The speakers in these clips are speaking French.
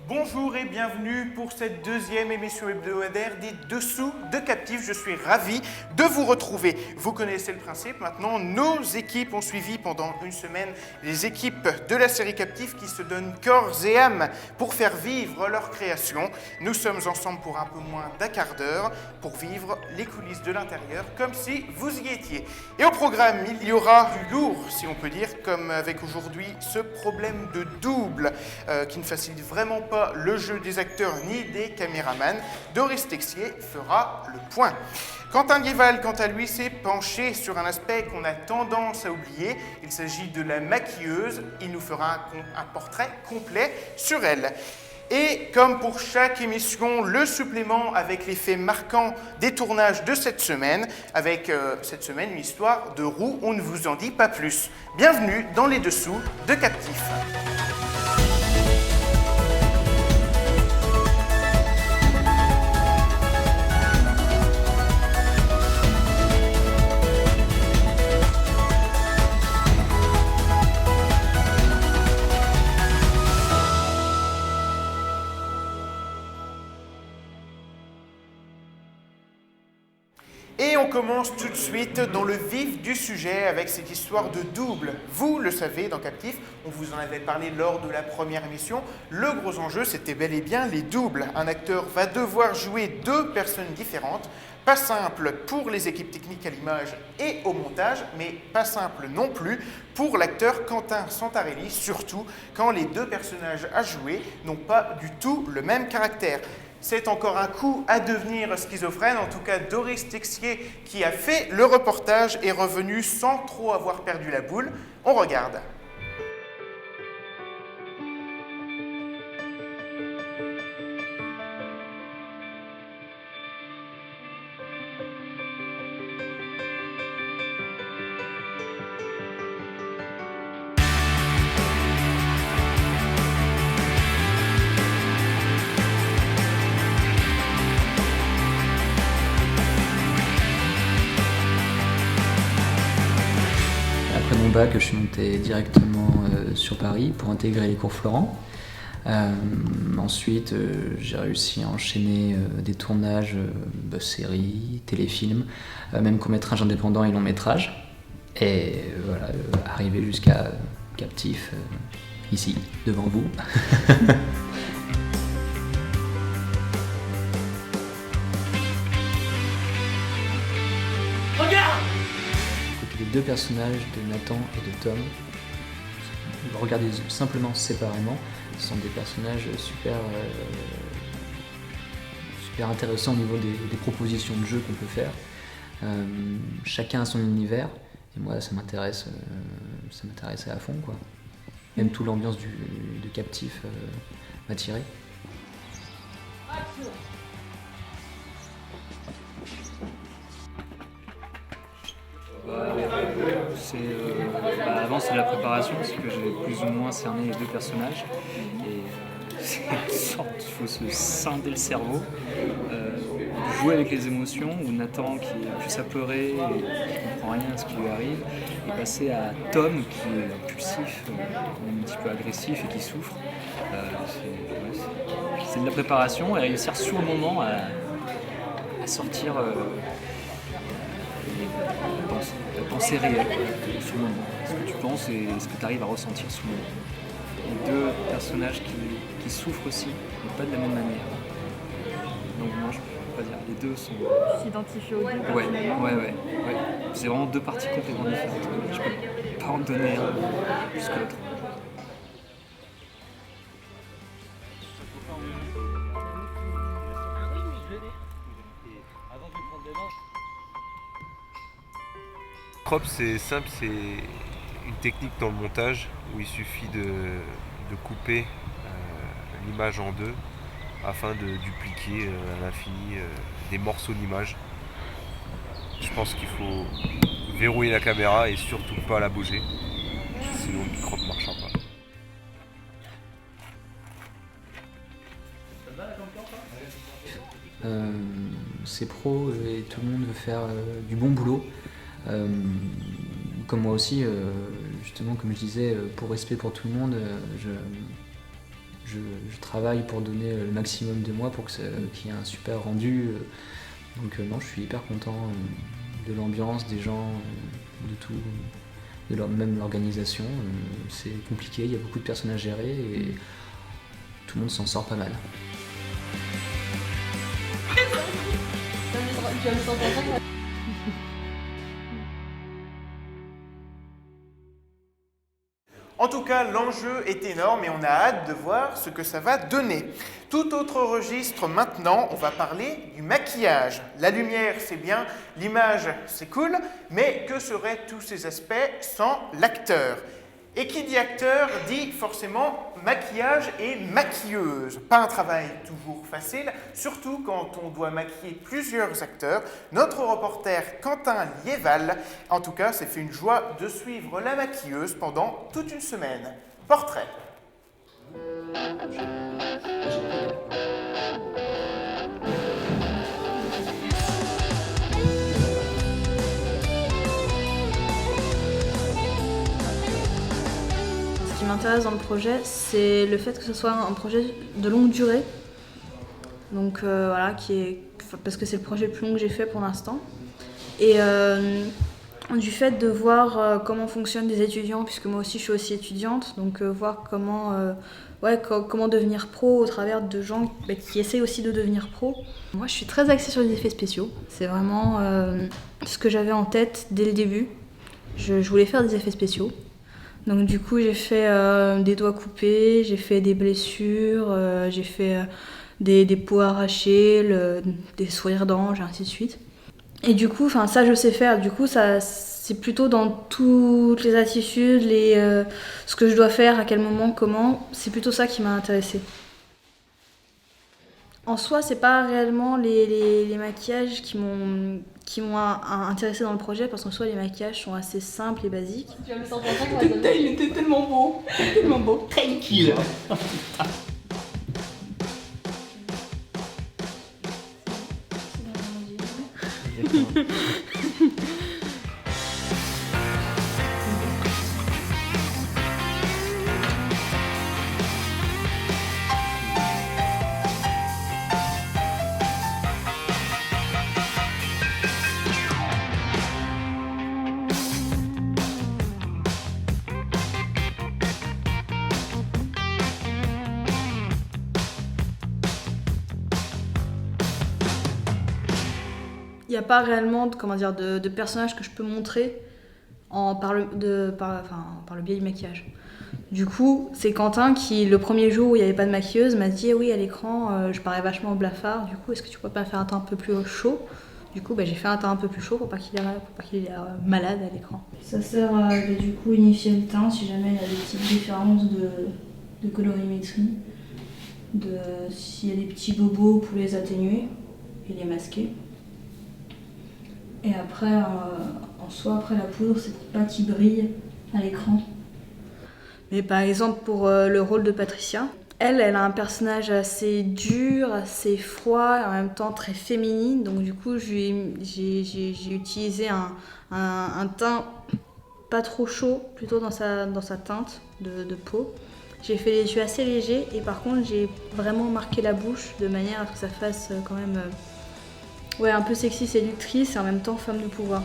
Bonjour et bienvenue pour cette deuxième émission hebdomadaire des Dessous de Captif. Je suis ravi de vous retrouver. Vous connaissez le principe maintenant. Nos équipes ont suivi pendant une semaine les équipes de la série Captif qui se donnent corps et âme pour faire vivre leur création. Nous sommes ensemble pour un peu moins d'un quart d'heure pour vivre les coulisses de l'intérieur comme si vous y étiez. Et au programme, il y aura du lourd, si on peut dire, comme avec aujourd'hui ce problème de double qui ne facilite vraiment pas le jeu des acteurs ni des caméramans. Doris Texier fera le point. Quentin Guéval, quant à lui, s'est penché sur un aspect qu'on a tendance à oublier. Il s'agit de la maquilleuse. Il nous fera un portrait complet sur elle. Et comme pour chaque émission, le supplément avec les faits marquants des tournages de cette semaine, avec cette semaine une histoire de roue, on ne vous en dit pas plus. Bienvenue dans les Dessous de Captif. Et on commence tout de suite dans le vif du sujet avec cette histoire de double. Vous le savez, dans Captif, on vous en avait parlé lors de la première émission. Le gros enjeu, c'était bel et bien les doubles. Un acteur va devoir jouer deux personnes différentes. Pas simple pour les équipes techniques à l'image et au montage, mais pas simple non plus pour l'acteur Quentin Santarelli, surtout quand les deux personnages à jouer n'ont pas du tout le même caractère. C'est encore un coup à devenir schizophrène. En tout cas, Doris Texier, qui a fait le reportage, est revenu sans trop avoir perdu la boule. On regarde. Après mon bac, je suis monté directement sur Paris pour intégrer les cours Florent. Ensuite, j'ai réussi à enchaîner des tournages de séries, téléfilms, même courts-métrages indépendants et longs-métrages. Et voilà, arrivé jusqu'à Captif, ici, devant vous. Les deux personnages de Nathan et de Tom, regardez simplement séparément, ce sont des personnages super intéressants au niveau des propositions de jeu qu'on peut faire. Chacun a son univers, et moi ça m'intéressait à fond, quoi. Même toute l'ambiance de Captif m'a tiré. Avant c'est de la préparation, parce que j'avais plus ou moins cerné les deux personnages et c'est une sorte, il faut se scinder le cerveau, jouer avec les émotions, où Nathan qui est plus apeuré et qui ne comprend rien à ce qui lui arrive, et passer à Tom qui est impulsif, un petit peu agressif et qui souffre. C'est de la préparation et réussir sur le moment à sortir la pensée réelle sur le moment. Ce que tu penses et ce que tu arrives à ressentir sur le moment. Les deux personnages qui souffrent aussi, mais pas de la même manière. Donc moi je peux pas dire, les deux sont... S'identifier aux deux Ouais. personnellement. C'est vraiment deux parties complètement différentes. Je peux pas en donner un plus que l'autre. Crop, c'est simple, c'est une technique dans le montage où il suffit de couper l'image en deux afin de dupliquer à l'infini des morceaux d'image. Je pense qu'il faut verrouiller la caméra et surtout pas la bouger, sinon le crop ne marchera pas. C'est pro et tout le monde veut faire du bon boulot. Comme moi aussi, justement, comme je disais, pour respect pour tout le monde, je travaille pour donner le maximum de moi pour qu'il y ait un super rendu. Donc non, je suis hyper content de l'ambiance, des gens, de tout, même l'organisation. C'est compliqué, il y a beaucoup de personnes à gérer et tout le monde s'en sort pas mal. En tout cas, l'enjeu est énorme et on a hâte de voir ce que ça va donner. Tout autre registre maintenant, on va parler du maquillage. La lumière, c'est bien, l'image, c'est cool, mais que seraient tous ces aspects sans l'acteur ? Et qui dit acteur dit forcément maquillage et maquilleuse. Pas un travail toujours facile, surtout quand on doit maquiller plusieurs acteurs. Notre reporter Quentin Liéval, en tout cas, s'est fait une joie de suivre la maquilleuse pendant toute une semaine. Portrait. Ce qui m'intéresse dans le projet, c'est le fait que ce soit un projet de longue durée. Donc voilà, parce que c'est le projet le plus long que j'ai fait pour l'instant. Et du fait de voir comment fonctionnent des étudiants, puisque moi aussi je suis aussi étudiante, donc voir comment devenir pro au travers de gens qui essaient aussi de devenir pro. Moi je suis très axée sur les effets spéciaux. C'est vraiment ce que j'avais en tête dès le début. Je voulais faire des effets spéciaux. Donc du coup j'ai fait des doigts coupés, j'ai fait des blessures, j'ai fait des peaux arrachées, des sourires d'ange, et ainsi de suite. Et du coup, ça je sais faire, du coup c'est plutôt dans toutes les attitudes, ce que je dois faire, à quel moment, comment, c'est plutôt ça qui m'a intéressée. En soi, c'est pas réellement les maquillages qui m'ont intéressée dans le projet, parce qu'en soi les maquillages sont assez simples et basiques. Il était tellement beau, tranquille. Il n'y a pas réellement de personnage que je peux montrer par le biais du maquillage. Du coup, c'est Quentin qui, le premier jour où il n'y avait pas de maquilleuse, m'a dit oui, à l'écran, je parais vachement blafard. Du coup, est-ce que tu pourrais pas faire un teint un peu plus chaud ? Du coup, j'ai fait un teint un peu plus chaud pour pas qu'il ait l'air malade à l'écran. Ça sert à du coup unifier le teint si jamais il y a des petites différences de colorimétrie, s'il y a des petits bobos pour les atténuer et les masquer. Et après, en soi, après la poudre, c'est pour pas qu'il brille à l'écran. Mais par exemple, pour le rôle de Patricia, elle a un personnage assez dur, assez froid, et en même temps très féminine. Donc du coup, j'ai utilisé un teint pas trop chaud, plutôt dans sa teinte de peau. J'ai fait les yeux assez légers, et par contre, j'ai vraiment marqué la bouche de manière à ce que ça fasse quand même... un peu sexy, séductrice et en même temps femme de pouvoir.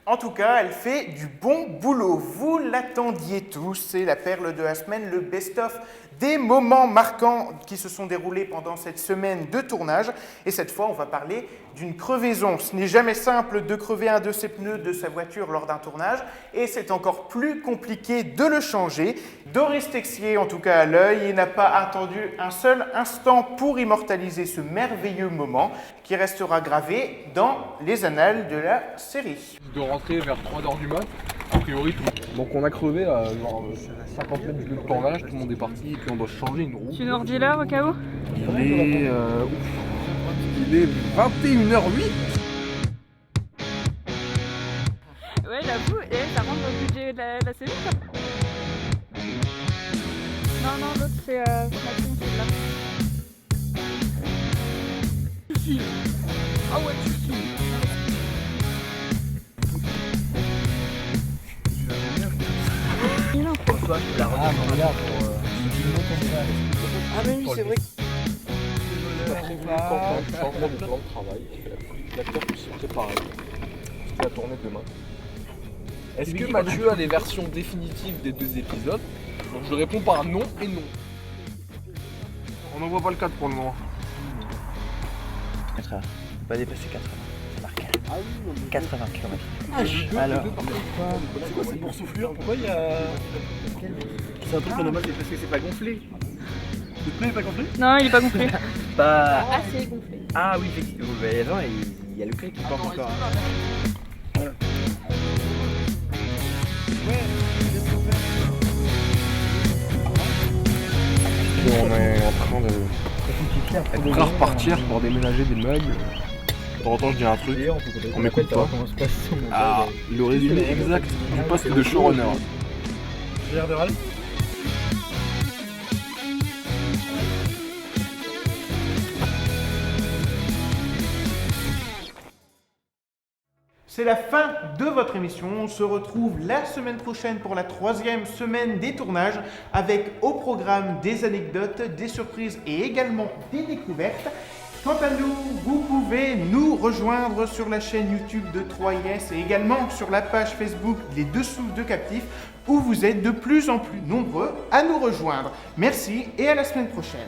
En tout cas, elle fait du bon boulot. Vous l'attendiez tous, c'est la perle de la semaine, le best-of des moments marquants qui se sont déroulés pendant cette semaine de tournage. Et cette fois, on va parler d'une crevaison. Ce n'est jamais simple de crever un de ses pneus de sa voiture lors d'un tournage, et c'est encore plus compliqué de le changer. Doris Texier, en tout cas à l'œil, n'a pas attendu un seul instant pour immortaliser ce merveilleux moment qui restera gravé dans les annales de la série. De rentrer vers 3h du mat, a priori tout. Donc on a crevé à genre 50 mètres de tournage, tout le monde est parti et puis on doit changer une roue. Tu nous redis l'heure au cas où ? Il est 21h08. Ouais, j'avoue, et ça rentre dans le budget de la série, ça. Non, non, l'autre c'est Maxime qui est là. Ah ouais, tu suis. Ah mais oui, c'est vrai. Changement de plan de travail. L'acteur peut se préparer. C'est la tournée demain. Est-ce que Mathieu a les versions définitives des 2 épisodes? Donc je réponds par non et non. On n'en voit pas le 4 pour le moment. 4 heures. Pas dépasser 4 heures. C'est marqué. Ah oui, 80 km. alors. C'est pour soufflure. Pourquoi il y a. C'est un truc qu'on a mal, c'est parce que c'est pas gonflé. Le pneu est pas gonflé? Non, il est pas gonflé. Bah. Assez gonflé. Ah oui, effectivement. Bah, il y a le clé qui porte encore. On est en train de être prêt à repartir pour déménager des meubles. De temps en temps, je dis un truc, on m'écoute pas. Ah, le résumé exact du poste de showrunner. J'ai l'air de râler. C'est la fin de votre émission. On se retrouve la semaine prochaine pour la 3e semaine des tournages avec au programme des anecdotes, des surprises et également des découvertes. Quant à nous, vous pouvez nous rejoindre sur la chaîne YouTube de 3IS et également sur la page Facebook Les Dessous de Captifs où vous êtes de plus en plus nombreux à nous rejoindre. Merci et à la semaine prochaine.